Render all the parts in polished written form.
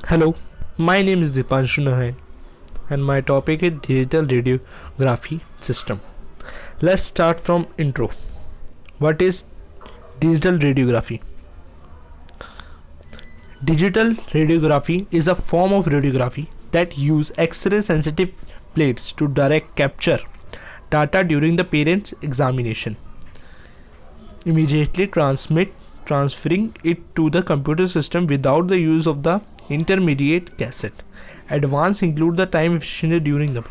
Hello, my name is Dipanshu Nahan and my topic is digital radiography system. Let's start from intro. What is digital radiography? Digital radiography is a form of radiography that use X-ray sensitive plates to direct capture data during the patient's examination, immediately transferring it to the computer system without the use of the intermediate cassette. Advance include the time efficiency during the.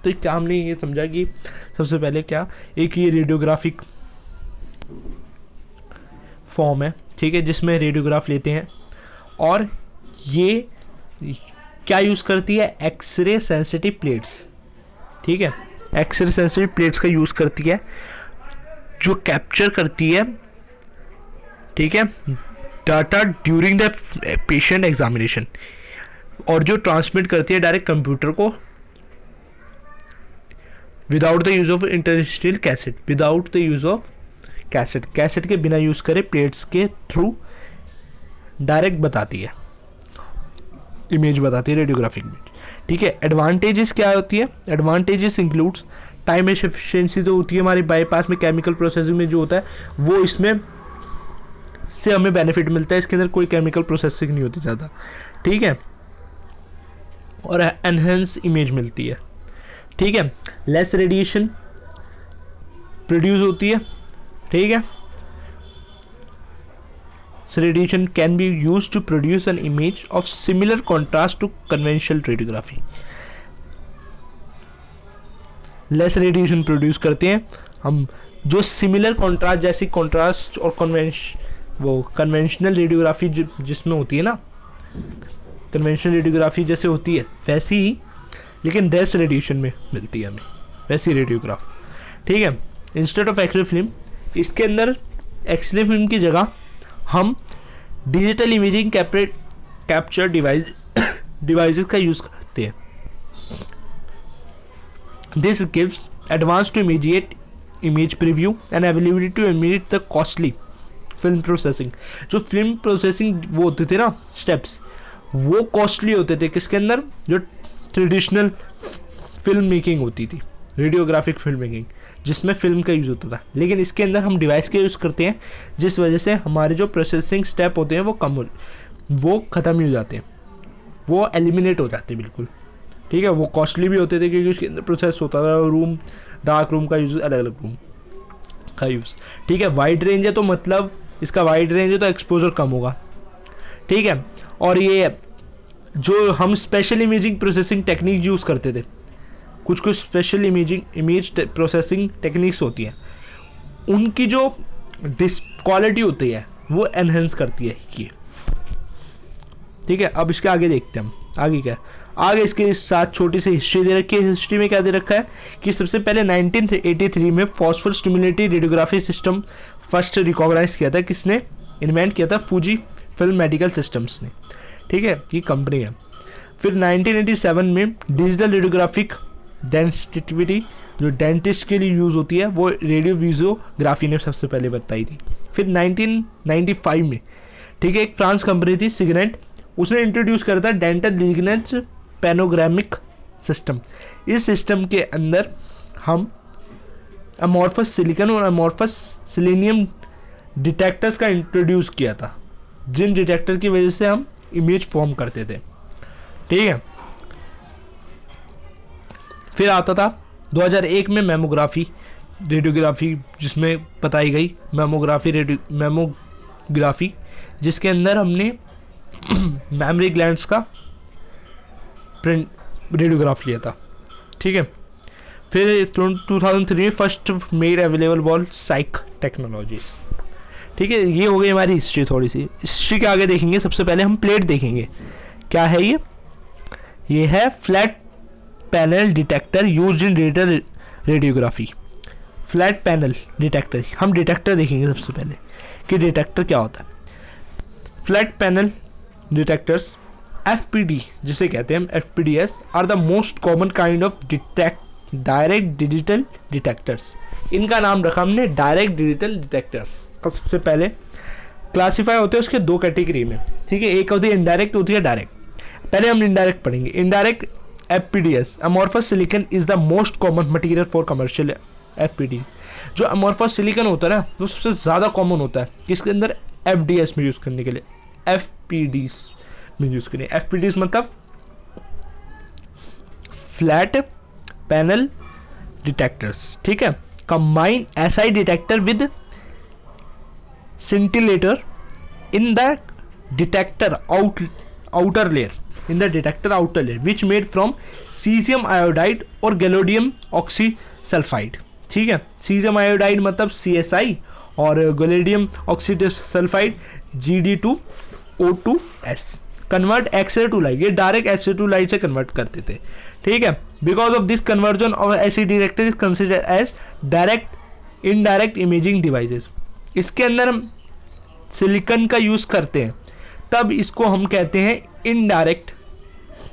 तो क्या हमने ये समझा कि सबसे पहले क्या एक ये रेडियोग्राफिक फॉर्म है, ठीक है, जिसमें रेडियोग्राफ लेते हैं और ये क्या यूज़ करती है, एक्सरे सेंसिटिव प्लेट्स, ठीक है, एक्सरे सेंसिटिव प्लेट्स का यूज़ करती है जो कैप्चर करती है, ठीक है, data during the patient examination और जो ट्रांसमिट करती है डायरेक्ट कंप्यूटर को without the use of interstitial cassette, without the use of cassette के बिना यूज़ करे प्लेट्स के थ्रू डायरेक्ट बताती है, इमेज बताती है रेडियोग्राफिक में, ठीक है। एडवांटेजेस क्या होती है? एडवांटेजेस इंक्लूड्स टाइम एफिशिएंसी तो होती है हमारी बाईपास में, केमिकल प्रोसेसिंग में जो होता है वो इसमें से हमें बेनिफिट मिलता है, इसके अंदर कोई केमिकल प्रोसेसिंग नहीं होती ज़्यादा, ठीक है, और एनहेंस इमेज मिलती है, ठीक है। लेस रेडिएशन प्रोड्यूस होती है, ठीक है। Radiation can be use to produce an image of similar contrast to conventional radiography. Less radiation produce करते हैं हम, जो सिमिलर कॉन्ट्रास्ट जैसी कॉन्ट्रास्ट और कन्वेंशनल रेडियोग्राफी जिसमें होती है ना, कन्वेंशनल रेडियोग्राफी जैसे होती है वैसी ही, लेकिन लेस रेडिएशन में मिलती है हमें वैसी रेडियोग्राफ, ठीक है। इंस्टेड ऑफ एक्सरे फिल्म, इसके अंदर एक्सरे फिल्म की जगह हम डिजिटल इमेजिंग कैप्चर डिवाइसेस का यूज़ करते हैं। This gives advance to immediate image preview and availability to immediate the costly film processing. जो फिल्म प्रोसेसिंग वो होते थे ना स्टेप्स, वो कॉस्टली होते थे किसके अंदर, जो ट्रेडिशनल फिल्म मेकिंग होती थी, रेडियोग्राफिक फिल्म मेकिंग जिसमें फिल्म का यूज़ होता था, लेकिन इसके अंदर हम डिवाइस का यूज़ करते हैं जिस वजह से हमारे जो प्रोसेसिंग स्टेप होते हैं वो ख़त्म ही हो जाते हैं, वो एलिमिनेट हो जाते हैं बिल्कुल, ठीक है। वो कॉस्टली भी होते थे क्योंकि उसके अंदर प्रोसेस होता था रूम, डार्क रूम का यूज़, अलग अलग रूम का यूज़, ठीक है। वाइड रेंज है तो मतलब इसका वाइड रेंज है तो एक्सपोजर कम होगा, ठीक है। और ये जो हम special imaging processing technique use करते थे, कुछ स्पेशल इमेज प्रोसेसिंग टेक्निक्स होती हैं, उनकी जो क्वालिटी होती है वो एनहेंस करती है ये, ठीक है। अब इसके आगे देखते हैं हम आगे क्या है। आगे इसके साथ छोटी सी हिस्ट्री दे रखी है। हिस्ट्री में क्या दे रखा है कि सबसे पहले 1983 में phosphor stimulated radiography system first recognise किया था, किसने इन्वेंट किया था, फूजी फिल्म मेडिकल सिस्टम्स ने, ठीक है, ये कंपनी है। फिर 1987 में डिजिटल रेडियोग्राफिक डेंसिटिविटी जो डेंटिस्ट के लिए यूज़ होती है वो रेडियो विजियोग्राफी ने सबसे पहले बताई थी। फिर 1995 में, ठीक है, एक फ्रांस कंपनी थी सिग्नेट, उसने इंट्रोड्यूस करा था डेंटल लिग्नेंस पैनोग्रामिक सिस्टम। इस सिस्टम के अंदर हम अमॉर्फस सिलिकॉन और अमॉर्फस सिलेनियम डिटेक्टर्स का इंट्रोड्यूस किया था, जिन डिटेक्टर की वजह से हम इमेज फॉर्म करते थे, ठीक है। फिर आता था 2001 में मेमोग्राफी रेडियोग्राफी, जिसमें बताई गई मेमोग्राफी जिसके अंदर हमने मेमोरी ग्लैंड्स का रेडियोग्राफ लिया था, ठीक है। फिर 2003 में फर्स्ट मेड अवेलेबल बॉल साइक टेक्नोलॉजीज, ठीक है। ये हो गई हमारी हिस्ट्री। थोड़ी सी हिस्ट्री के आगे देखेंगे। सबसे पहले हम प्लेट देखेंगे, क्या है ये है flat panel detector used in digital radiography. Flat panel detector, हम डिटेक्टर देखेंगे सबसे पहले कि डिटेक्टर क्या होता है। फ्लैट पैनल डिटेक्टर्स FPD जिसे कहते हैं FPDS are the most common kind of direct digital detectors. इनका नाम रखा हमने डायरेक्ट डिजिटल डिटेक्टर्स। सबसे पहले क्लासीफाई होते हैं उसके दो कैटेगरी में, ठीक है। एक होती है इनडायरेक्ट, होती है डायरेक्ट। पहले हम इनडायरेक्ट पढ़ेंगे. Indirect FPDS, amorphous silicon is the most common material for commercial FPD. जो अमोर्फस सिलिकॉन होता है ना वो सबसे ज़्यादा कॉमन होता है किसके अंदर, FDS में यूज़ करने के लिए, FPDs में यूज़ करने. FPDs मतलब फ्लैट पैनल डिटेक्टर्स. ठीक है, combine SI detector with scintillator in the detector outer layer which made from cesium iodide or gallium oxysulfide. ठीक है, cesium iodide मतलब CSI और gallium oxysulfide Gd2O2s. Convert x-ray to light, ये direct x-ray to light से convert करते थे. ठीक है, because of this conversion of SI detector is considered as direct indirect imaging devices. इसके अंदर हम सिलिकॉन का यूज़ करते हैं तब इसको हम कहते हैं indirect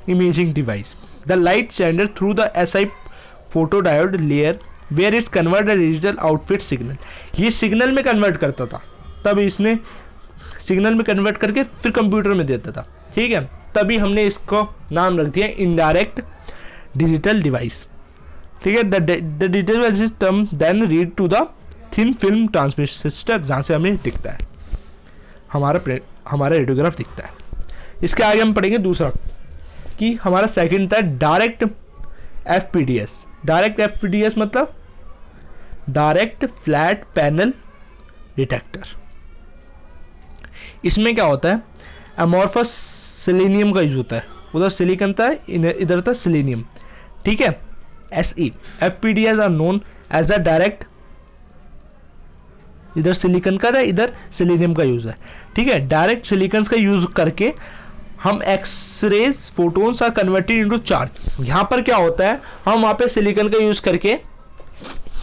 imaging device. The light standard through the SI photodiode layer where it's convert the digital output signal. ये सिग्नल में कन्वर्ट करता था, तब इसने सिग्नल में कन्वर्ट करके फिर कंप्यूटर में देता था. ठीक है, तभी हमने इसको नाम रख दिया इनडायरेक्ट डिजिटल डिवाइस. ठीक है, the digital system then read to the thin film transmitter जहाँ से हमें दिखता है, हमारा रेडियोग्राफ दिखता है. इसके आगे हम पढ़ेंगे दूसरा कि हमारा सेकंड था डायरेक्ट FPDS. डायरेक्ट FPDS मतलब डायरेक्ट फ्लैट पैनल डिटेक्टर. इसमें क्या होता है, अमोर्फस सेलेनियम का यूज होता है. उधर सिलिकॉन था, इधर था सेलेनियम. ठीक है, SE FPDS are known as the direct, इधर सिलिकॉन का था, इधर सेलेनियम का यूज है. ठीक है, डायरेक्ट सिलिकॉन का यूज करके हम x-rays photons are converted into charge. यहाँ पर क्या होता है, हम वहाँ पे सिलिकॉन का यूज करके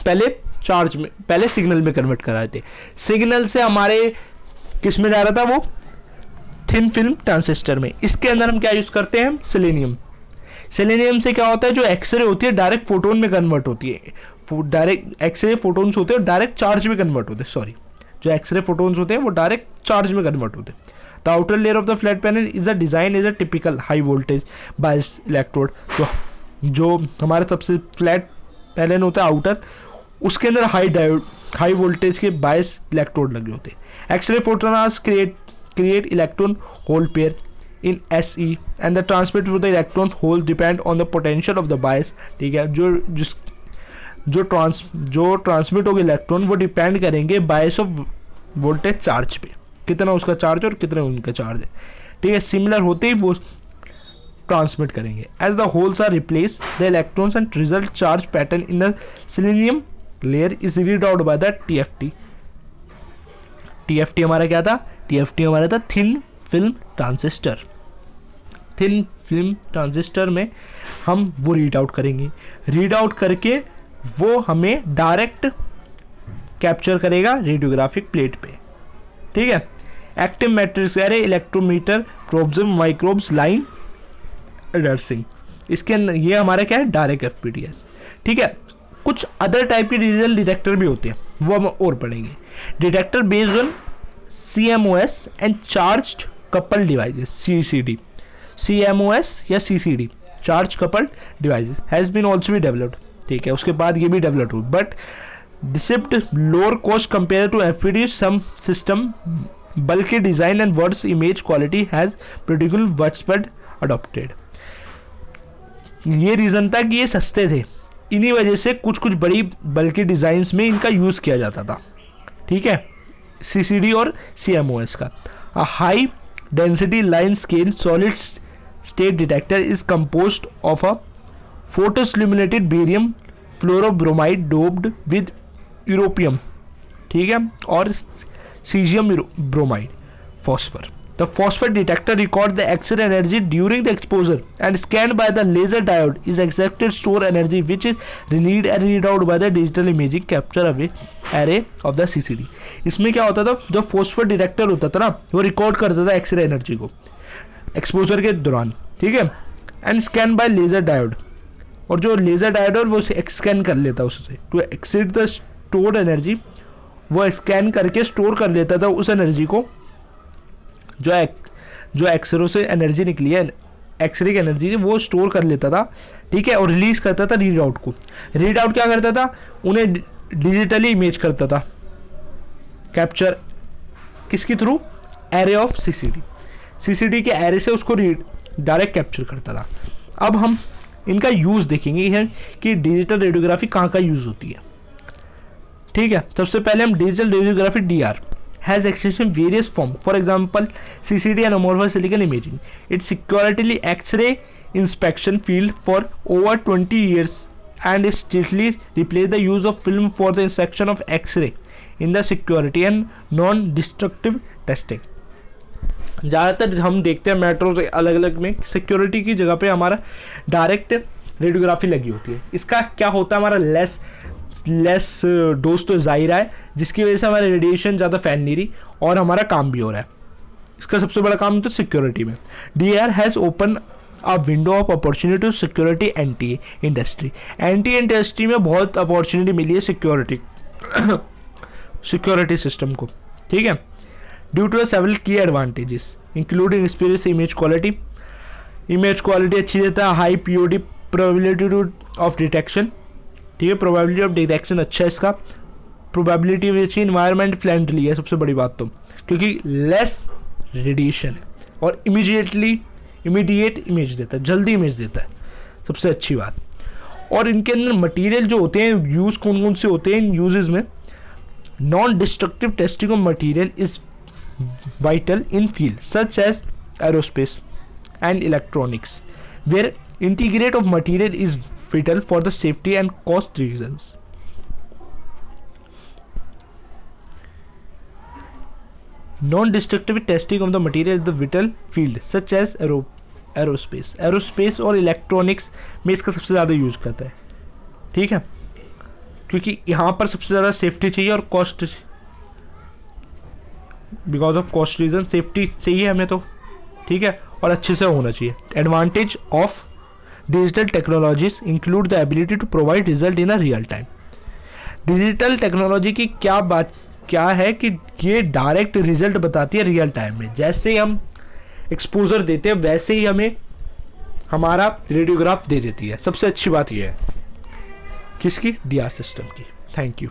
पहले सिग्नल में कन्वर्ट करा रहे थे. सिग्नल से हमारे किस में जा रहा था, वो थिन फिल्म ट्रांजिस्टर में. इसके अंदर हम क्या यूज करते हैं, सेलेनियम. सेलेनियम से क्या होता है, जो एक्सरे होती है डायरेक्ट फोटोन में कन्वर्ट होती है. डायरेक्ट एक्सरे फोटोन्स होते हैं डायरेक्ट चार्ज में कन्वर्ट होते हैं. सॉरी, जो एक्सरे फोटोन्स होते हैं वो डायरेक्ट चार्ज में कन्वर्ट होते हैं. The outer layer of the flat panel is a design is a typical high voltage bias electrode. जो हमारा सबसे फ्लैट पैनल होता है आउटर, उसके अंदर हाई वोल्टेज के बायस इलेक्ट्रोड लगे होते हैं. X-ray photons create electron hole pair in SE and the transmit through the electron hole depend on the potential of the bias. ठीक है, जो ट्रांसमिट होगा इलेक्ट्रॉन वो डिपेंड करेंगे बायस ऑफ वोल्टेज चार्ज पे, कितना उसका चार्ज और कितना उनका चार्ज है. ठीक है, सिमिलर होते ही वो ट्रांसमिट करेंगे. As the holes are replace the electrons and result charge pattern in the selenium layer is read out by the TFT हमारा क्या था, TFT हमारा था thin film transistor. Thin film transistor में हम वो रीड आउट करेंगे. रीड आउट करके वो हमें डायरेक्ट कैप्चर करेगा रेडियोग्राफिक प्लेट पे. ठीक है, active matrix array electrometer probes microbes line addressing. इसके अंदर ये हमारा क्या है, डायरेक्ट FPDS. ठीक है, कुछ अदर टाइप के डिजिटल डिटेक्टर भी होते हैं, वो हम और पढ़ेंगे. Detector based on CMOS and charged couple devices, CCD. CMOS या CCD, charge coupled devices, has been also भी डेवलप्ड. ठीक है, उसके बाद ये भी डेवलप हुई बट डिसिप्ड lower cost compare to FPD some system. बल्कि design and words image quality has particular वर्ड्सपर्ड अडॉप्टेड. ये रीजन था कि ये सस्ते थे, इन्हीं वजह से कुछ बड़ी बल्कि डिजाइन्स में इनका यूज किया जाता था. ठीक है, CCD और CMOS का. High density line scale solid state detector is composed of a photosilluminated barium fluorobromide doped with europium. ठीक है, और cesium bromide phosphor. The phosphor detector records the X-ray energy during the exposure and scanned by the laser diode is exacted store energy which is relayed and read out by the digital imaging capture array of the CCD. इसमें क्या होता था, जो phosphor detector होता था ना वो record करता था X-ray एनर्जी को एक्सपोजर के दौरान. ठीक है, and scan by laser diode, और जो लेजर डायोड वो स्कैन कर लेता उससे to exceed the stored energy. वो स्कैन करके स्टोर कर लेता था उस एनर्जी को जो एक्सरे से एनर्जी निकली है एक्सरे की एनर्जी थी वो स्टोर कर लेता था, ठीक है, और रिलीज करता था रीड आउट को। रीड आउट क्या करता था, उन्हें डिजिटली इमेज करता था, कैप्चर किसके थ्रू, एरे ऑफ सीसीडी के एरे से उसको रीड डायरेक्ट कैप्चर करता था। अब हम इनका यूज़ देखेंगे है कि डिजिटल रेडियोग्राफी कहाँ का यूज़ होती है, ठीक है। सबसे पहले हम digital radiography DR has extension various form, for example CCD anamorphous silicon imaging. It securely X-ray inspection field for over 20 years and is strictly replace the use of film for the inspection of X-ray in the security and non-destructive testing. ज़्यादातर हम देखते हैं metro से अलग अलग में security की जगह पे हमारा डायरेक्ट रेडियोग्राफी लगी होती है। इसका क्या होता है, हमारा लेस डोज तो ज़ाहिर है, जिसकी वजह से हमारा रेडिएशन ज़्यादा फैल नहीं रही और हमारा काम भी हो रहा है। इसका सबसे बड़ा काम तो सिक्योरिटी में। DAR has open a window of opportunity to security anti industry में बहुत अपॉर्चुनिटी मिली है सिक्योरिटी सिस्टम को, ठीक है। ड्यू टू सेवरल की advantages including experience image quality अच्छी देता है, high POD probability of detection, ठीक है, प्रोबेबिलिटी ऑफ डिटेक्शन अच्छा है इसका, प्रोबेबिलिटी भी अच्छी, इन्वायरमेंट फ्रेंडली है सबसे बड़ी बात तो, क्योंकि लेस रेडिएशन है और इमीडिएट इमेज देता है, जल्दी इमेज देता है, सबसे अच्छी बात। और इनके अंदर मटेरियल जो होते हैं यूज़ कौन कौन से होते हैं इन यूजेस में, non destructive testing of material is vital in field such as aerospace and electronics where integrate of material is vital for the safety and cost reasons. Non-destructive testing of the material is the vital field such as aerospace और electronics में इसका सबसे ज़्यादा use करता है, ठीक है, क्योंकि यहाँ पर सबसे ज़्यादा सेफ्टी चाहिए और cost, because of cost reason safety चाहिए हमें तो, ठीक है, और अच्छे से होना चाहिए। Advantage of digital technologies include the ability to provide result in a real time. Digital technology की क्या है कि ये डायरेक्ट रिजल्ट बताती है रियल टाइम में, जैसे ही हम एक्सपोजर देते हैं वैसे ही हमें हमारा रेडियोग्राफ दे देती है। सबसे अच्छी बात यह है किसकी, DAR सिस्टम की। Thank you.